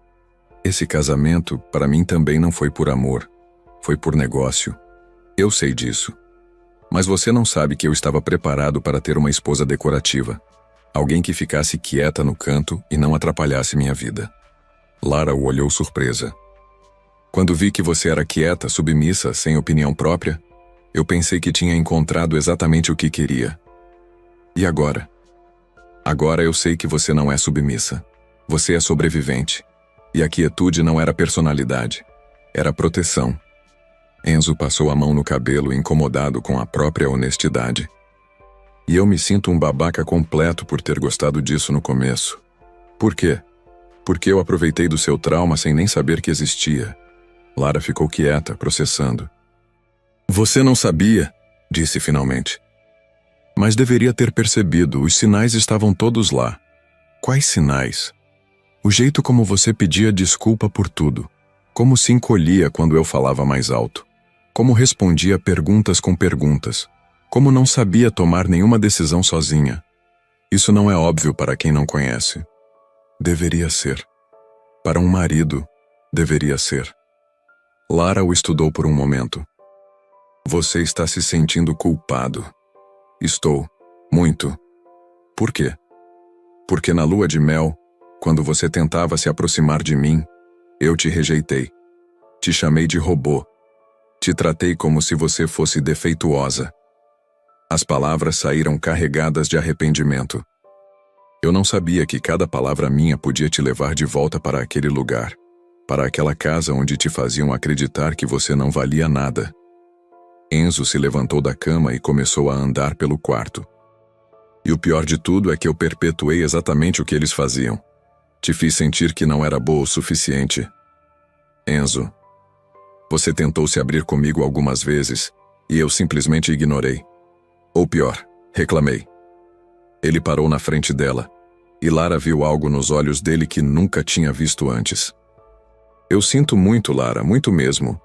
Esse casamento, para mim, também não foi por amor. Foi por negócio. Eu sei disso. Mas você não sabe que eu estava preparado para ter uma esposa decorativa. Alguém que ficasse quieta no canto e não atrapalhasse minha vida. Lara o olhou surpresa. Quando vi que você era quieta, submissa, sem opinião própria, eu pensei que tinha encontrado exatamente o que queria. E agora? Agora eu sei que você não é submissa. Você é sobrevivente. E a quietude não era personalidade. Era proteção. Enzo passou a mão no cabelo, incomodado com a própria honestidade. E eu me sinto um babaca completo por ter gostado disso no começo. Por quê? Porque eu aproveitei do seu trauma sem nem saber que existia. Lara ficou quieta, processando. Você não sabia, disse finalmente. Mas deveria ter percebido, os sinais estavam todos lá. Quais sinais? O jeito como você pedia desculpa por tudo. Como se encolhia quando eu falava mais alto. Como respondia perguntas com perguntas. Como não sabia tomar nenhuma decisão sozinha. Isso não é óbvio para quem não conhece. Deveria ser. Para um marido, deveria ser. Lara o estudou por um momento. Você está se sentindo culpado. Estou. Muito. Por quê? Porque na lua de mel, quando você tentava se aproximar de mim, eu te rejeitei. Te chamei de robô. Te tratei como se você fosse defeituosa. As palavras saíram carregadas de arrependimento. Eu não sabia que cada palavra minha podia te levar de volta para aquele lugar, para aquela casa onde te faziam acreditar que você não valia nada. Enzo se levantou da cama e começou a andar pelo quarto. E o pior de tudo é que eu perpetuei exatamente o que eles faziam. Te fiz sentir que não era boa o suficiente. Enzo, você tentou se abrir comigo algumas vezes e eu simplesmente ignorei. Ou pior, reclamei. Ele parou na frente dela, e Lara viu algo nos olhos dele que nunca tinha visto antes. Eu sinto muito, Lara, muito mesmo.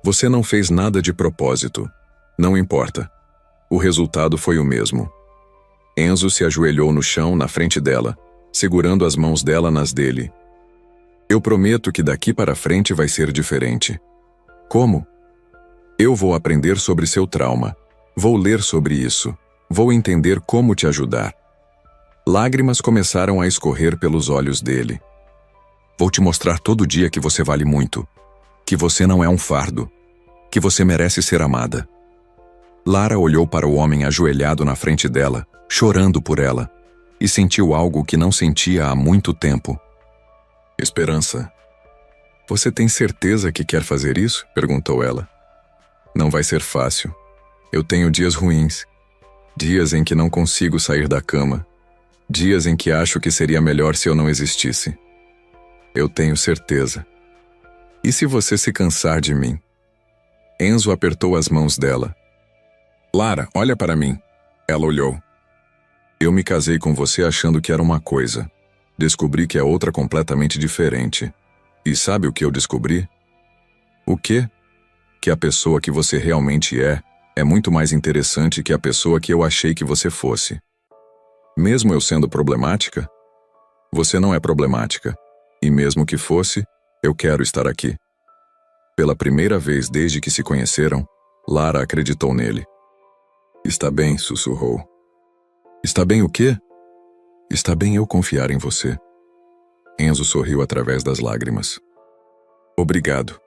Você não fez nada de propósito. Não importa. O resultado foi o mesmo. Enzo se ajoelhou no chão na frente dela, segurando as mãos dela nas dele. Eu prometo que daqui para frente vai ser diferente. Como? Eu vou aprender sobre seu trauma. Vou ler sobre isso. Vou entender como te ajudar. Lágrimas começaram a escorrer pelos olhos dele. Vou te mostrar todo dia que você vale muito. Que você não é um fardo. Que você merece ser amada. Lara olhou para o homem ajoelhado na frente dela, chorando por ela, e sentiu algo que não sentia há muito tempo. Esperança. Você tem certeza que quer fazer isso? Perguntou ela. Não vai ser fácil. Eu tenho dias ruins. Dias em que não consigo sair da cama. Dias em que acho que seria melhor se eu não existisse. Eu tenho certeza. E se você se cansar de mim? Enzo apertou as mãos dela. Lara, olha para mim. Ela olhou. Eu me casei com você achando que era uma coisa. Descobri que é outra completamente diferente. E sabe o que eu descobri? O quê? Que a pessoa que você realmente é muito mais interessante que a pessoa que eu achei que você fosse. Mesmo eu sendo problemática, você não é problemática. E mesmo que fosse, eu quero estar aqui. Pela primeira vez desde que se conheceram, Lara acreditou nele. Está bem, sussurrou. Está bem o quê? Está bem eu confiar em você. Enzo sorriu através das lágrimas. Obrigado.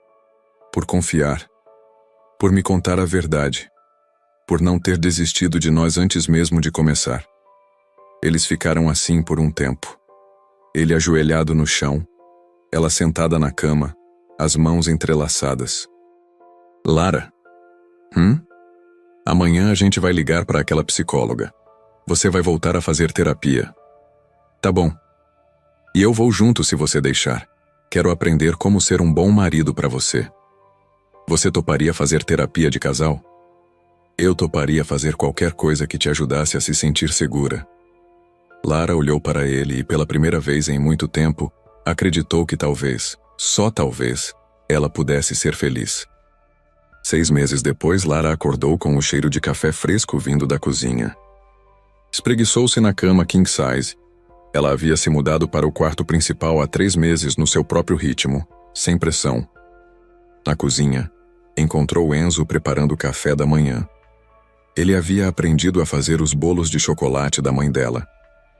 Por confiar. Por me contar a verdade. Por não ter desistido de nós antes mesmo de começar. Eles ficaram assim por um tempo. Ele ajoelhado no chão, ela sentada na cama, as mãos entrelaçadas. Lara? Amanhã a gente vai ligar para aquela psicóloga. Você vai voltar a fazer terapia. Tá bom. E eu vou junto se você deixar. Quero aprender como ser um bom marido para você. Você toparia fazer terapia de casal? Eu toparia fazer qualquer coisa que te ajudasse a se sentir segura. Lara olhou para ele e pela primeira vez em muito tempo, acreditou que talvez, só talvez, ela pudesse ser feliz. 6 meses depois, Lara acordou com o cheiro de café fresco vindo da cozinha. Espreguiçou-se na cama king size. Ela havia se mudado para o quarto principal há 3 meses no seu próprio ritmo, sem pressão. Na cozinha, encontrou Enzo preparando o café da manhã. Ele havia aprendido a fazer os bolos de chocolate da mãe dela,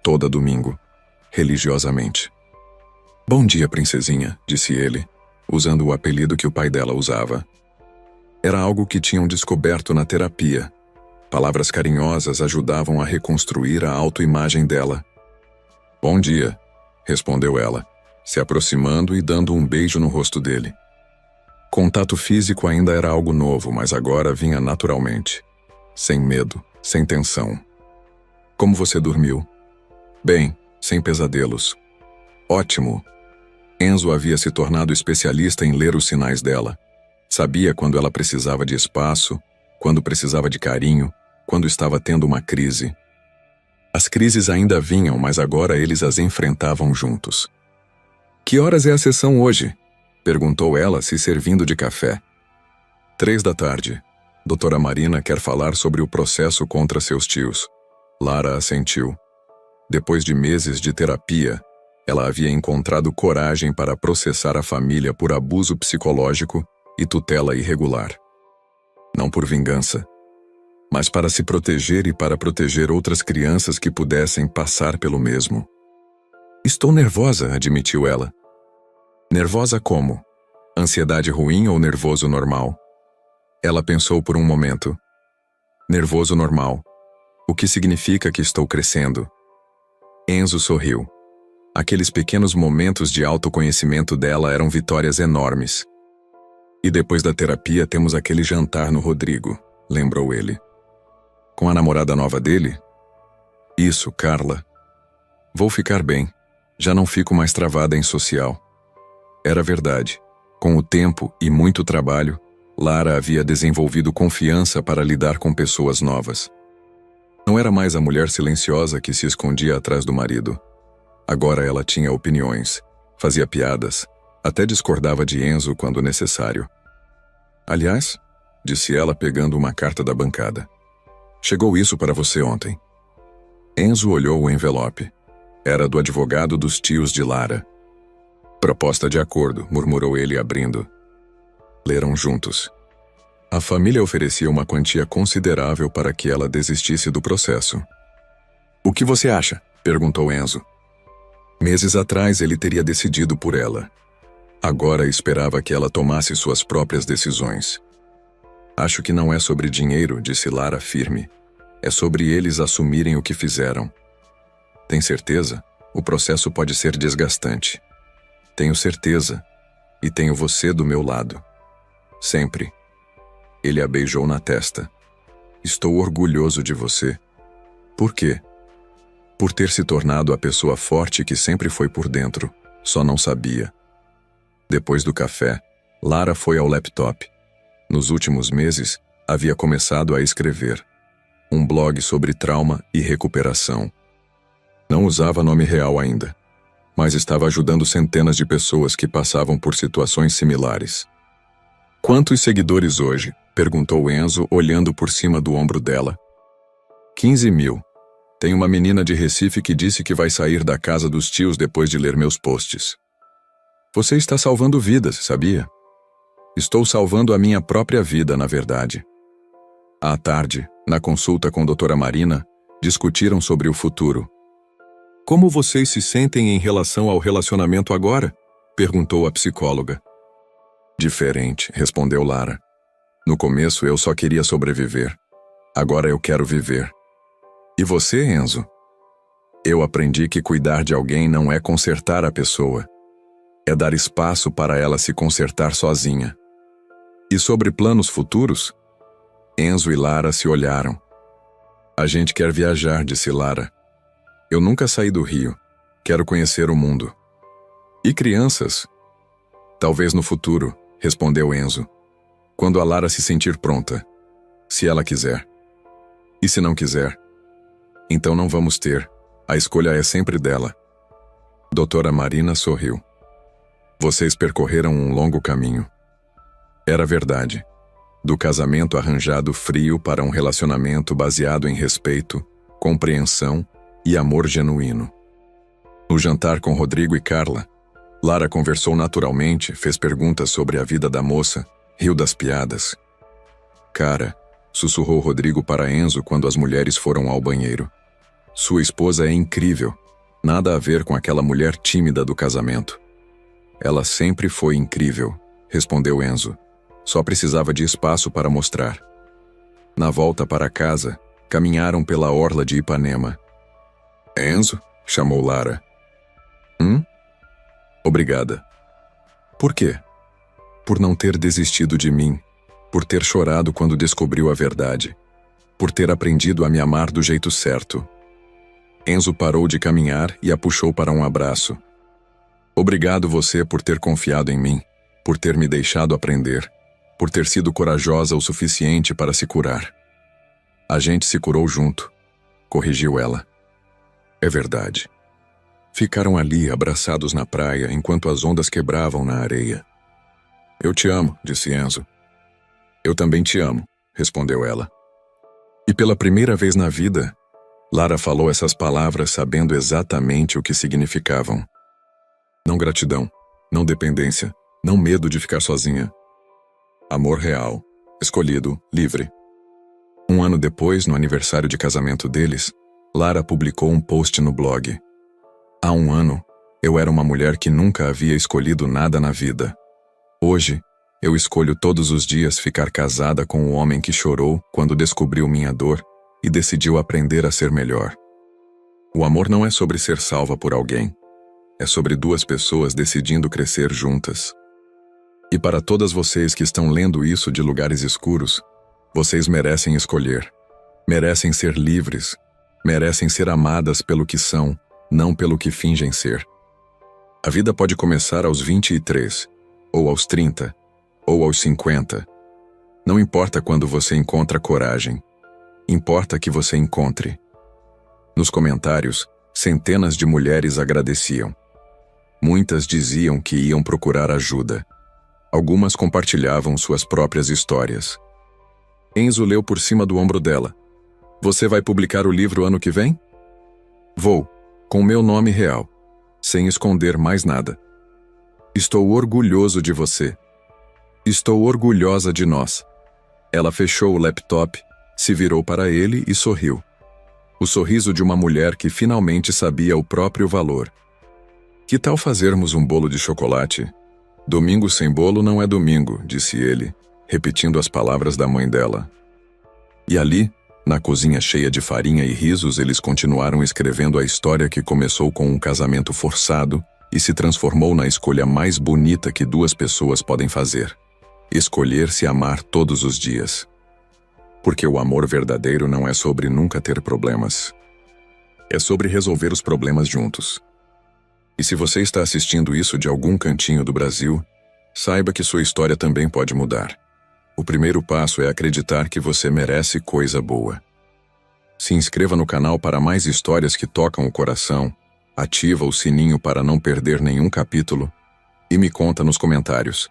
toda domingo, religiosamente. Bom dia, princesinha, disse ele, usando o apelido que o pai dela usava. Era algo que tinham descoberto na terapia. Palavras carinhosas ajudavam a reconstruir a autoimagem dela. Bom dia, respondeu ela, se aproximando e dando um beijo no rosto dele. Contato físico ainda era algo novo, mas agora vinha naturalmente. Sem medo, sem tensão. Como você dormiu? Bem, sem pesadelos. Ótimo. Enzo havia se tornado especialista em ler os sinais dela. Sabia quando ela precisava de espaço, quando precisava de carinho, quando estava tendo uma crise. As crises ainda vinham, mas agora eles as enfrentavam juntos. Que horas é a sessão hoje? Perguntou ela, se servindo de café. 3 da tarde. Doutora Marina quer falar sobre o processo contra seus tios. Lara assentiu. Depois de meses de terapia, ela havia encontrado coragem para processar a família por abuso psicológico e tutela irregular. Não por vingança, mas para se proteger e para proteger outras crianças que pudessem passar pelo mesmo. Estou nervosa, admitiu ela. Nervosa como? Ansiedade ruim ou nervoso normal? Ela pensou por um momento. Nervoso normal. O que significa que estou crescendo? Enzo sorriu. Aqueles pequenos momentos de autoconhecimento dela eram vitórias enormes. E depois da terapia temos aquele jantar no Rodrigo, lembrou ele. Com a namorada nova dele? Isso, Carla. Vou ficar bem. Já não fico mais travada em social. Era verdade. Com o tempo e muito trabalho, Lara havia desenvolvido confiança para lidar com pessoas novas. Não era mais a mulher silenciosa que se escondia atrás do marido. Agora ela tinha opiniões, fazia piadas, até discordava de Enzo quando necessário. Aliás, disse ela pegando uma carta da bancada. Chegou isso para você ontem. Enzo olhou o envelope. Era do advogado dos tios de Lara. Proposta de acordo, murmurou ele abrindo. Leram juntos. A família oferecia uma quantia considerável para que ela desistisse do processo. O que você acha? Perguntou Enzo. Meses atrás ele teria decidido por ela. Agora esperava que ela tomasse suas próprias decisões. Acho que não é sobre dinheiro, disse Lara firme. É sobre eles assumirem o que fizeram. Tem certeza? O processo pode ser desgastante. Tenho certeza. E tenho você do meu lado. Sempre. Ele a beijou na testa. Estou orgulhoso de você. Por quê? Por ter se tornado a pessoa forte que sempre foi por dentro, só não sabia. Depois do café, Lara foi ao laptop. Nos últimos meses, havia começado a escrever. Um blog sobre trauma e recuperação. Não usava nome real ainda, mas estava ajudando centenas de pessoas que passavam por situações similares. Quantos seguidores hoje? Perguntou Enzo, olhando por cima do ombro dela. 15.000. Tem uma menina de Recife que disse que vai sair da casa dos tios depois de ler meus posts. Você está salvando vidas, sabia? Estou salvando a minha própria vida, na verdade. À tarde, na consulta com a doutora Marina, discutiram sobre o futuro. Como vocês se sentem em relação ao relacionamento agora? Perguntou a psicóloga. Diferente, respondeu Lara. No começo eu só queria sobreviver. Agora eu quero viver. E você, Enzo? Eu aprendi que cuidar de alguém não é consertar a pessoa. É dar espaço para ela se consertar sozinha. E sobre planos futuros? Enzo e Lara se olharam. A gente quer viajar, disse Lara. Eu nunca saí do Rio. Quero conhecer o mundo. E crianças? Talvez no futuro, respondeu Enzo. Quando a Lara se sentir pronta. Se ela quiser. E se não quiser? Então não vamos ter. A escolha é sempre dela. Doutora Marina sorriu. Vocês percorreram um longo caminho. Era verdade. Do casamento arranjado frio para um relacionamento baseado em respeito, compreensão e amor genuíno. No jantar com Rodrigo e Carla, Lara conversou naturalmente, fez perguntas sobre a vida da moça, riu das piadas. Cara, sussurrou Rodrigo para Enzo quando as mulheres foram ao banheiro. Sua esposa é incrível. Nada a ver com aquela mulher tímida do casamento. Ela sempre foi incrível, respondeu Enzo. Só precisava de espaço para mostrar. Na volta para casa, caminharam pela orla de Ipanema. Enzo? Chamou Lara. Obrigada. Por quê? Por não ter desistido de mim, por ter chorado quando descobriu a verdade, por ter aprendido a me amar do jeito certo. Enzo parou de caminhar e a puxou para um abraço. Obrigado você por ter confiado em mim, por ter me deixado aprender, por ter sido corajosa o suficiente para se curar. A gente se curou junto, corrigiu ela. É verdade. Ficaram ali, abraçados na praia, enquanto as ondas quebravam na areia. Eu te amo, disse Enzo. Eu também te amo, respondeu ela. E pela primeira vez na vida, Lara falou essas palavras sabendo exatamente o que significavam. Não gratidão, não dependência, não medo de ficar sozinha. Amor real, escolhido, livre. Um ano depois, no aniversário de casamento deles, Lara publicou um post no blog. Há um ano, eu era uma mulher que nunca havia escolhido nada na vida. Hoje, eu escolho todos os dias ficar casada com o homem que chorou quando descobriu minha dor e decidiu aprender a ser melhor. O amor não é sobre ser salva por alguém. É sobre duas pessoas decidindo crescer juntas. E para todas vocês que estão lendo isso de lugares escuros, vocês merecem escolher. Merecem ser livres. Merecem ser amadas pelo que são, não pelo que fingem ser. A vida pode começar aos 23, ou aos 30, ou aos 50. Não importa quando você encontra coragem. Importa que você encontre. Nos comentários, centenas de mulheres agradeciam. Muitas diziam que iam procurar ajuda. Algumas compartilhavam suas próprias histórias. Enzo leu por cima do ombro dela. Você vai publicar o livro ano que vem? Vou, com meu nome real, sem esconder mais nada. Estou orgulhoso de você. Estou orgulhosa de nós. Ela fechou o laptop, se virou para ele e sorriu. O sorriso de uma mulher que finalmente sabia o próprio valor. Que tal fazermos um bolo de chocolate? Domingo sem bolo não é domingo, disse ele, repetindo as palavras da mãe dela. E ali, na cozinha cheia de farinha e risos, eles continuaram escrevendo a história que começou com um casamento forçado e se transformou na escolha mais bonita que duas pessoas podem fazer. Escolher se amar todos os dias. Porque o amor verdadeiro não é sobre nunca ter problemas. É sobre resolver os problemas juntos. E se você está assistindo isso de algum cantinho do Brasil, saiba que sua história também pode mudar. O primeiro passo é acreditar que você merece coisa boa. Se inscreva no canal para mais histórias que tocam o coração, ativa o sininho para não perder nenhum capítulo e me conta nos comentários.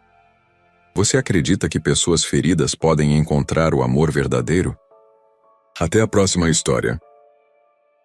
Você acredita que pessoas feridas podem encontrar o amor verdadeiro? Até a próxima história.